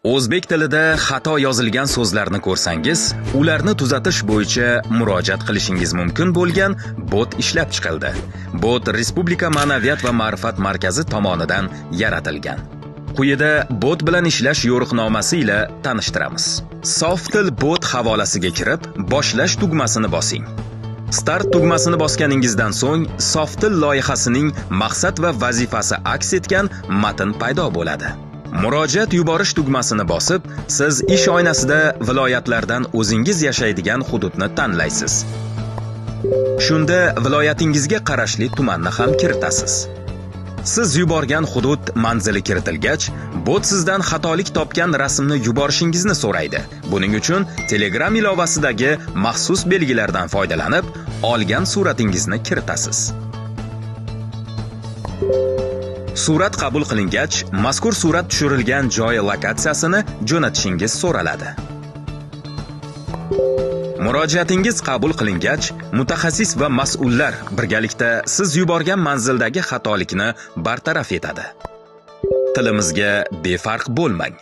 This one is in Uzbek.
O'zbek tilida xato yozilgan so'zlarni ko'rsangiz, ularni tuzatish bo'yicha murojaat qilishingiz mumkin bo'lgan bot ishlab chiqildi. Bot Respublika Ma'naviyat va ma'rifat markazi tomonidan yaratilgan. Quyida bot bilan ishlash yo'riqnomasi ila tanishtiramiz. Softil bot havolasiga kirib, boshlash tugmasini bosing. Start tugmasini bosganingizdan so'ng, Softil loyihasining maqsad va vazifasi aks etgan matn paydo bo'ladi. Murojaat yuborish tugmasini bosib, siz ish oynasida viloyatlardan o'zingiz yashaydigan hududni tanlaysiz. Shunda viloyatingizga qarashli tumanni ham kiritasiz. Siz yuborgan hudud manzili kiritilgach, bot sizdan xatolik topgan rasmni yuborishingizni so'raydi. Buning uchun Telegram ilovasidagi maxsus belgilardan foydalanib, olgan suratingizni kiritasiz. Surat qabul qilingach, mazkur surat tushirilgan joy lokatsiyasini jo'natishingiz so'raladi. Murojaatingiz qabul qilingach, mutaxassis va mas'ullar birgalikda siz yuborgan manzildagi xatolikni bartaraf etadi. Tilimizga befarq bo'lmang.